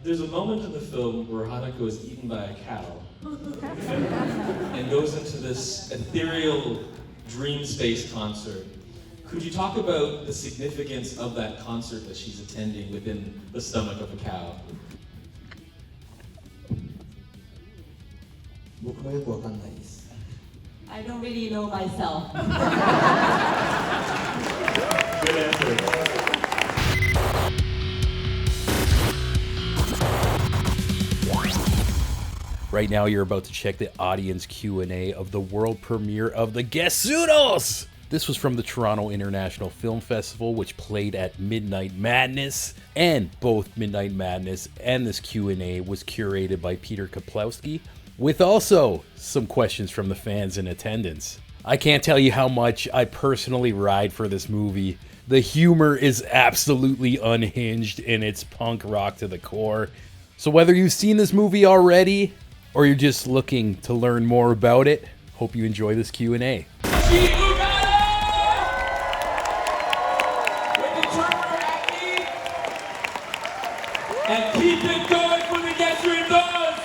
There's a moment in the film where Hanako is eaten by a cow and goes into this ethereal dream space concert. Could you talk about the significance of that concert that she's attending within the stomach of a cow? 僕もよくわかんないです。I don't really know myself. Good answer. Right now, you're about to check the audience Q&A of the world premiere of the Gesuidouz! This was from the Toronto International Film Festival, which played at Midnight Madness. And both Midnight Madness and this Q&A was curated by Peter Kuplowsky, with also some questions from the fans in attendance. I can't tell you how much I personally ride for this movie. The humor is absolutely unhinged and it's punk rock to the core. So whether you've seen this movie already or you're just looking to learn more about it, hope you enjoy this Q&A. And keep it going for the Gesuidouz!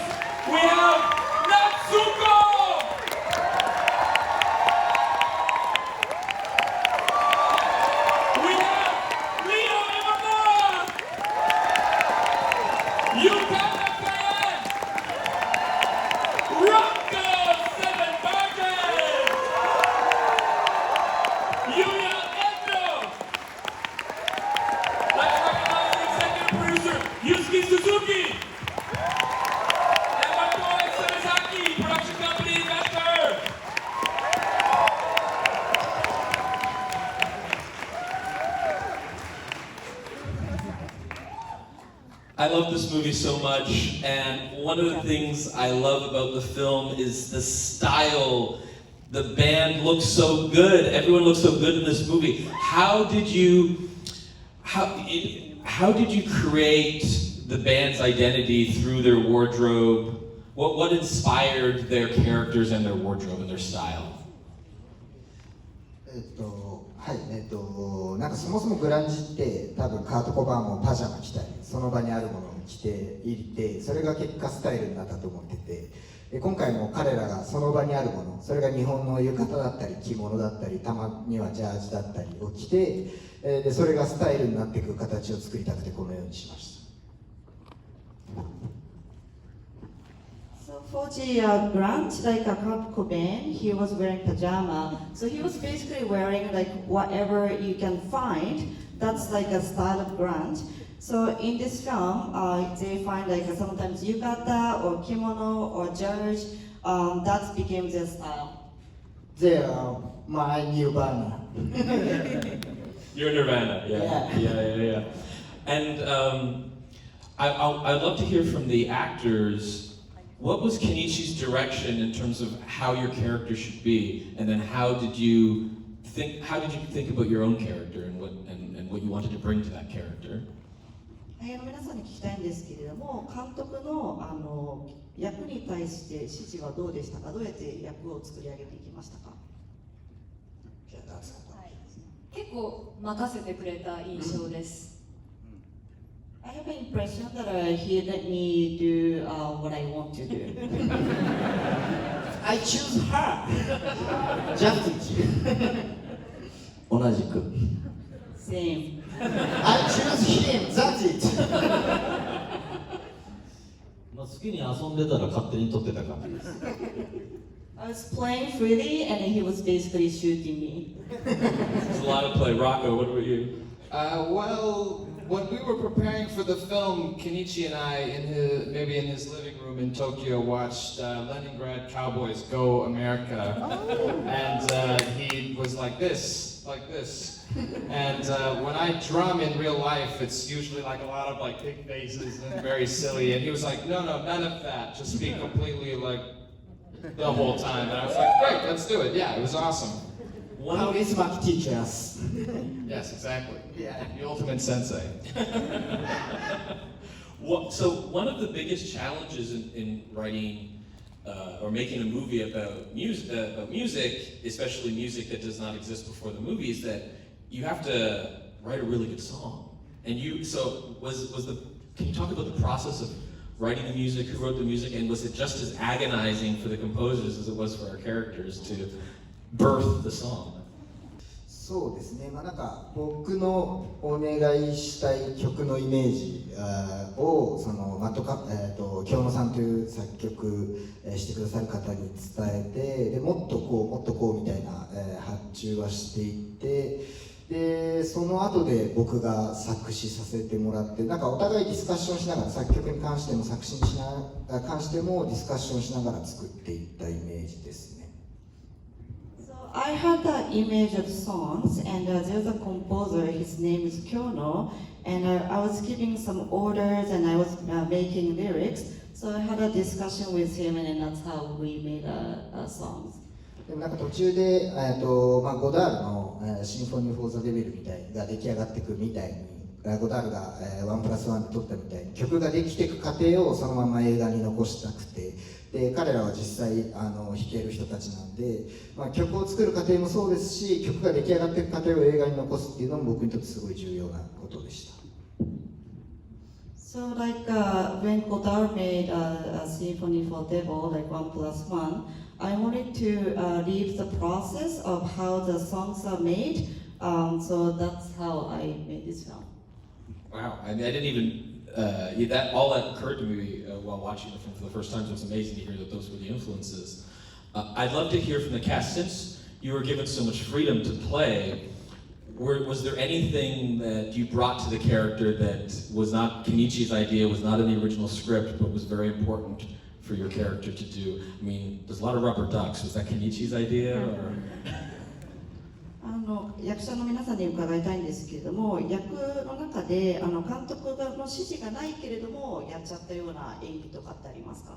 We have Natsuko! We have Leo Imamura! Yuka Nakayan! Rocco Seven Barton! Yuya Endo! Let's recognize the executive producer, Yusuke Suzuki! And my boy, Sunazaki, production company investor! I love this movie so much, and one of the things I love about the film is the style. The band looks so good. Everyone looks so good in this movie. How did you create the band's identity through their wardrobe? What inspired their characters and their wardrobe and their style? はい、なんかそもそもグランジって多分カート・コバーンもパジャマ着たりその場にあるものを着ていてそれが結果スタイルになったと思っててで今回も彼らがその場にあるものそれが日本の浴衣だったり着物だったりたまにはジャージだったりを着てでそれがスタイルになっていく形を作りたくてこのようにしました。So for the grunge, like a Kurt Cobain, he was wearing pajama. So he was basically wearing like whatever you can find. That's like a style of grunge. So in this film, they find like sometimes yukata or kimono or jersey. That became their style. They are my Nirvana. You're Nirvana, yeah. And I'd love to hear from the actors. What was Kenichi's direction in terms of how your character should be, and then how did you think about your own character and what you wanted to bring to that character? 皆さんに聞きたいんですけれども、監督の役に対して指示はどうでしたか？どうやって役を作り上げていきましたか？結構任せてくれた印象です。I have an impression that he let me do what I want to do. I choose her. Just 同じく。Same. I choose him. That's it. 好きに遊んでたら勝手に撮ってた感じです。I was playing freely and he was basically shooting me. It's a lot of play. Rocco, what about you? Well, when we were preparing for the film, Kenichi and I, maybe in his living room in Tokyo, watched Leningrad Cowboys Go America. And he was like this. And when I drum in real life, it's usually like a lot of like big faces and very silly. And he was like, no, none of that. Just be completely like the whole time. And I was like, great, let's do it. Yeah, it was awesome. How is Maki teach us? Yes, exactly. Yeah, the ultimate sensei. So one of the biggest challenges in writing or making a movie about music, especially music that does not exist before the movie, is that you have to write a really good song. And can you talk about the process of writing the music, who wrote the music, and was it just as agonizing for the composers as it was for our characters to birth the song? そうですね、なんか僕のお願いしたい曲のイメージを京野さんという作曲してくださる方に伝えて、でもっとこうみたいな発注はしていって、でその後で僕が作詞させてもらって、なんかお互いディスカッションしながら、作曲に関しても作詞に関してもディスカッションしながら作っていったイメージですね。I had the image of songs, and there's a composer, his name is Kyono, and I was giving some orders and I was making lyrics, so I had a discussion with him, and that's how we made songs. でもなんか途中で、ゴダールのシンフォニー・フォー・ザ・デビルみたいが出来上がっていくみたいに、ゴダールが1+1で撮ったみたいに曲ができていく過程をそのまま映画に残したくて、で彼らは実際弾ける人たちなんで、曲を作る過程もそうですし、曲が出来上がっていく過程を映画に残すっていうのも僕にとってすごい重要なことでした。So like when Godard made a symphony for devil, like 1+1, I wanted to leave the process of how the songs are made, so that's how I made this film. Wow, I didn't even that occurred to me while watching the film for the first time. So it's amazing to hear that those were the influences. I'd love to hear from the cast, since you were given so much freedom to play. Was there anything that you brought to the character that was not Kenichi's idea, was not in the original script, but was very important for your character to do? I mean, there's a lot of rubber ducks. Was that Kenichi's idea? Or? 役者の皆さんに伺いたいんですけれども、役の中で監督の指示がないけれどもやっちゃったような演技とかってありますか？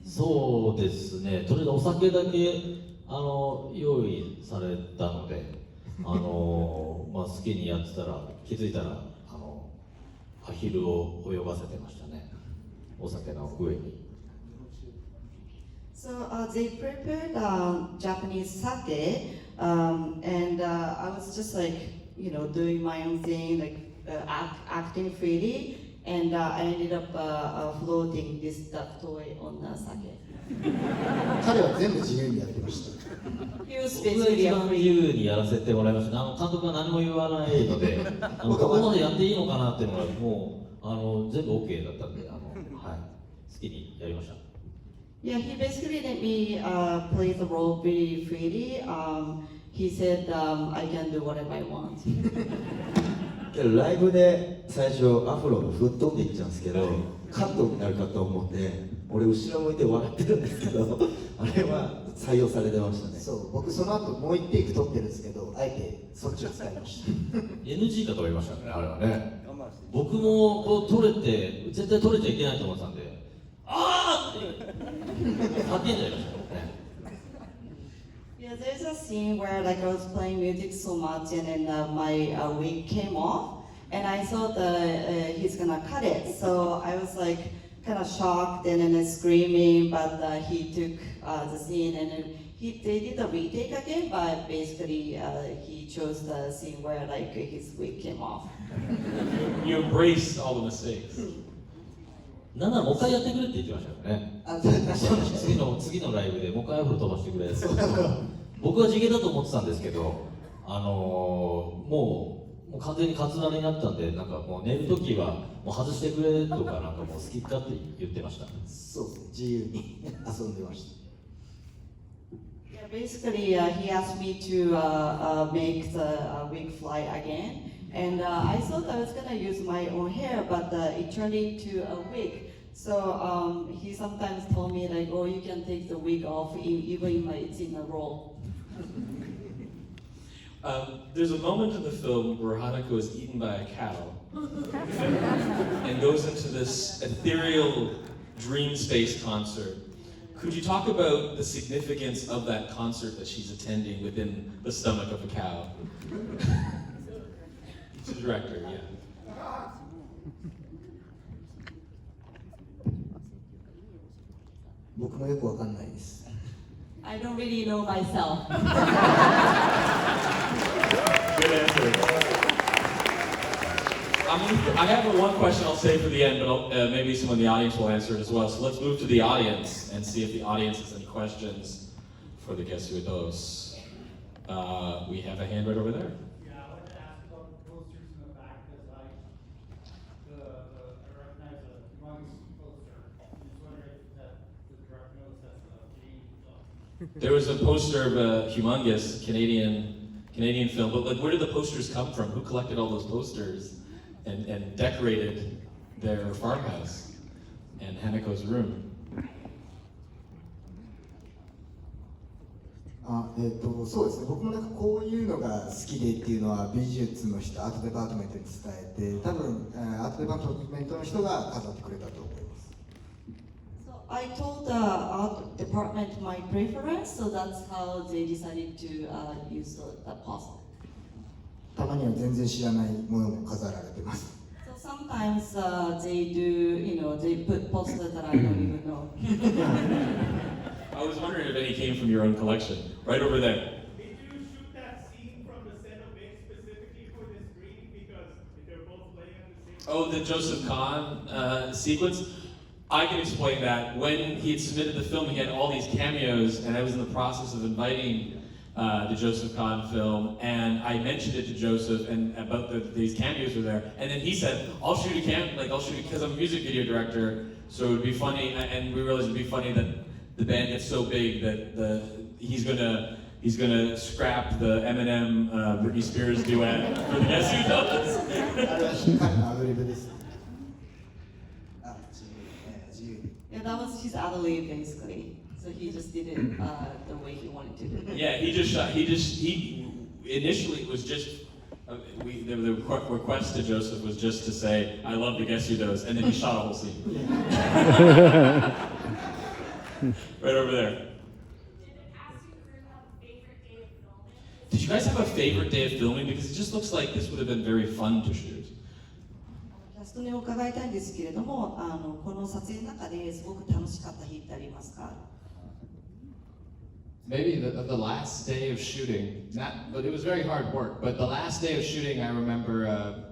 そうですね、とりあえずお酒だけ用意されたので、好きにやってたら気づいたらアヒルを泳がせてましたね、お酒の上に。So they prepared Japanese sake, and I was just doing my own thing, acting freely, and I ended up floating this duck toy on the sake. 彼は全部自由にやってました。He was 僕が basically 一 a 番自 free. 由にやらせてもらいました。監督が何も言わないので、ここまでやっていいのかなっていうのがもう全部 OK だったんで、好きにやりました。Yeah, he basically let me play the role very freely. He said I can do whatever I want. けどライブで最初アフロが吹っ飛んでいっちゃうんですけど、カットになるかと思って俺後ろ向いて笑ってるんですけど、あれは採用されてましたね。そう、僕その後もう1テイク撮ってるんですけど、あえてそっちを使いました。NG かと思いましたね、あれはね。僕もこう撮れて、絶対撮れちゃいけないと思ってたんで、あーって叫んじゃいましたね。Yeah, there's a scene where I was playing music so much, and then my wig came off, and I thought he's gonna cut it. So I was kind of shocked and then screaming, but he took the scene, and then they did a retake again, but basically he chose the scene where his wig came off. You embraced all the mistakes. なんならもう一回やってくれって言ってましたよね。次のライブでもう一回アフロ飛ばしてくれって。僕は地毛だと思ってたんですけど、もう完全にカツラになったんで、なんかもう寝るときはもう外してくれとか、なんかもう好きかって言ってました。そうですね、自由に遊んでました。Yeah, basically he asked me to make the wig fly again, and I thought I was gonna use my own hair, but it turned into a wig. So he sometimes told me oh, you can take the wig off even if it's in a roll. There's a moment in the film where Hanako is eaten by a cow and goes into this ethereal dream space concert. Could you talk about the significance of that concert that she's attending within the stomach of a cow? She's a director, yeah. 僕もよくわかんないです。I don't really know myself. Good answer. I have one question I'll save for the end, but maybe some of the audience will answer it as well. So let's move to the audience and see if the audience has any questions for the Gesuidouz. We have a hand right over there. Yeah, I wanted to ask about the posters in the back because I recognize a humongous poster. I'm just wondering if the director knows that's a Canadian film. There was a poster of a humongous Canadian film, but like, where did the posters come from? Who collected all those posters and decorated their farmhouse and Haneko's room? そうですね、僕もなんかこういうのが好きでっていうのは美術の人、アートデパートメントに伝えて、多分アートデパートメントの人が飾ってくれたと思います。So I told the art department my preference, so that's how they decided to use the poster. たまには全然知らないものも飾られてます。So sometimes they do, they put posters that I don't even know. I was wondering if any came from your own collection. Right over there. Did you shoot that scene from the set of Big specifically for this reading because they're both playing at the same time? Oh, the Joseph Kahn sequence? I can explain that. When he had submitted the film, he had all these cameos, and I was in the process of inviting the Joseph Kahn film, and I mentioned it to Joseph and about these cameos were there, and then he said, I'll shoot it because I'm a music video director, so it would be funny, and we realized it would be funny that the band gets so big that he's gonna scrap the Eminem Britney Spears duet for the Gesuidouz. あれは彼のアドリブです。自由に。Yeah, that was his other lead basically. So he just did it the way he wanted to do it. Yeah, he initially it was just the request to Joseph was just to say I love the Gesuidouz, and then he shot a whole scene. Right over there. Did you guys have a favorite day of filming? Because it just looks like this would have been very fun to shoot. キャストに伺いたいんですけれども、この撮影の中ですごく楽しかった日ってありますか？ Maybe the last day of shooting, but it was very hard work. But the last day of shooting, I remember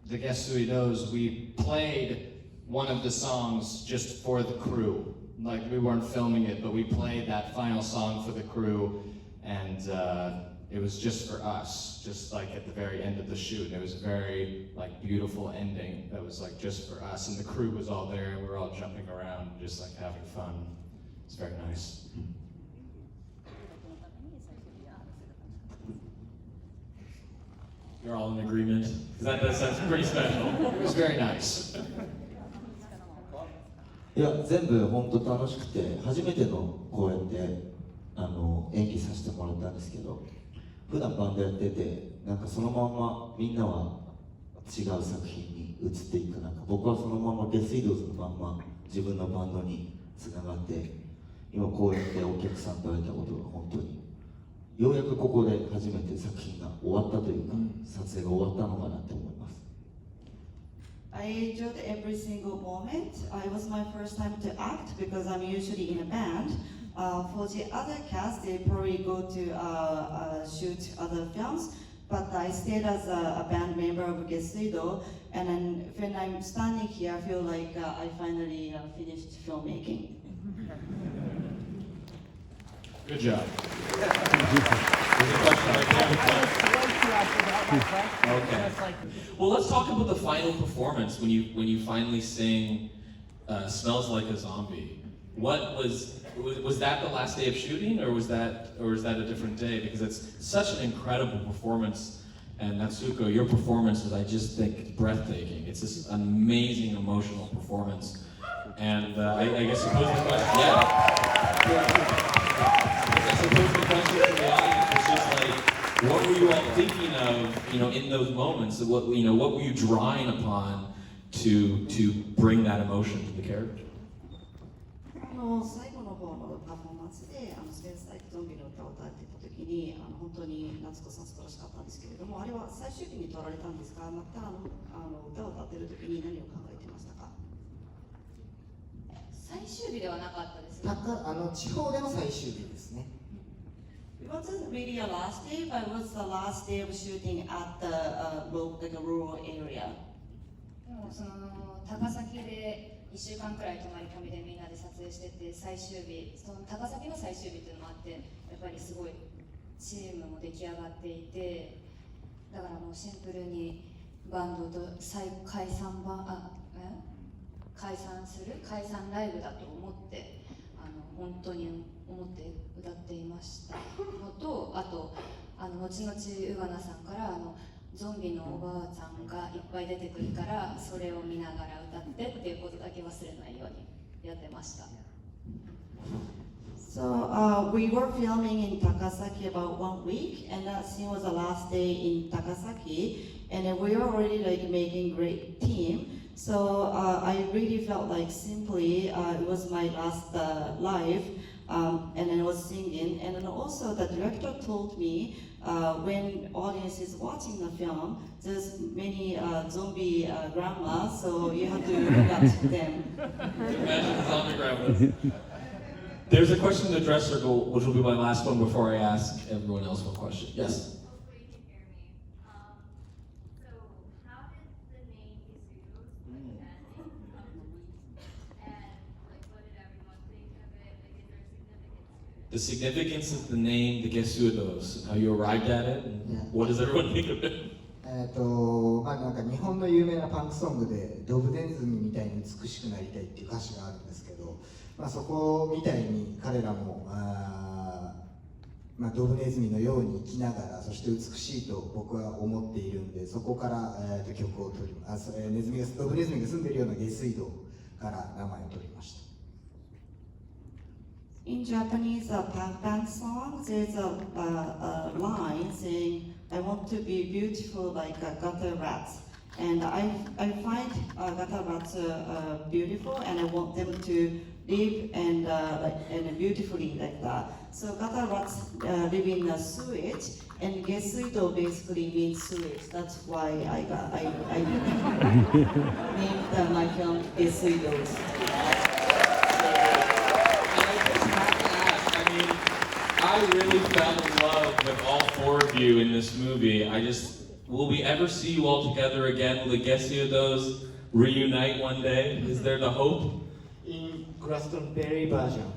the Gesuidouz, we played one of the songs just for the crew. Like we weren't filming it, but we played that final song for the crew, and it was just for us, just like at the very end of the shoot. It was a very like beautiful ending that was like just for us, and the crew was all there, and we were all jumping around, just like having fun. It's very nice. You're all in agreement? Because that sounds pretty special. It was very nice. いや全部本当楽しくて初めてのこうやって演技させてもらったんですけど、普段バンドやっててなんかそのまんまみんなは違う作品に移っていく、なんか僕はそのままGesuidouzのまんま自分のバンドにつながって今こうやってお客さんと会えたことが本当にようやくここで初めて作品が終わったというか、撮影が終わったのかなって思います。I enjoyed every single moment. It was my first time to act because I'm usually in a band. For the other cast, they probably go to shoot other films, but I stayed as a band member of Gesuidouz, and then when I'm standing here, I feel like I finally finished filmmaking. Good job. Okay. Well, let's talk about the final performance when you finally sing "Smells Like a Zombie." What was that the last day of shooting, or was that a different day? Because it's such an incredible performance, and Natsuko, your performance is, I just think, breathtaking. It's this amazing emotional performance, and I guess suppose the question, I suppose the question from the audience is just like, what were you all thinking of, in those moments? What were you drawing upon to bring that emotion to the character? 最後の方のパフォーマンスでスペンサーゾンビの歌を歌っていた時に本当に夏子さん素晴らしかったんですけれども、あれは最終日に撮られたんですか？また歌を歌っている時に何を考えてましたか？最終日ではなかったですね。地方での最終日ですね。It wasn't really a last day, but it was the last day of shooting at the like a rural area. でもその高崎で1週間くらい泊まり込みでみんなで撮影してて、最終日、その高崎の最終日っていうのもあって、やっぱりすごいチームも出来上がっていて、だからもうシンプルにバンドと解散ライブだと思って本当に思って歌っていましたのと、あと後々ウガナさんからゾンビのおばあちゃんがいっぱい出てくるからそれを見ながら歌ってっていうことだけ忘れないようにやってました。So we were filming in Takasaki about 1 week, and that scene was the last day in Takasaki, and we were already like making great team. So I really felt like simply it was my last live, and I was singing, and then also the director told me when audience is watching the film, there's many zombie grandmas, so you have to look at them. Imagine the zombie grandmas. There's a question in the dress circle, which will be my last one before I ask everyone else one question. Yes? Hopefully you can hear me. So how did the name Gesuidouz, like that name, come to be? And like what did everyone think of it? Like is there significance to it? The significance of the name, the Gesuidouz, how you arrived at it, and Yeah. what does everyone think of it? なんか日本の有名なパンクソングでドブネズミみたいに美しくなりたいっていう歌詞があるんですけど、そこみたいに彼らもドブネズミのように生きながら、そして美しいと僕は思っているんで、そこから、曲を取りドブネズミが住んでいるような下水道から名前を取りました。In Japanese punk band song, there's a line saying, "I want to be beautiful like gutter rats," and I find gutter rats beautiful, and I want them to live and beautifully like that. So gutter rats live in the sewage, and Gesuidouz basically means sewage. That's why I named my film Gesuidouz. I really fell in love with all four of you in this movie. Will we ever see you all together again? Will the Gesuidouz reunite one day? Is there the hope? In Glastonbury version.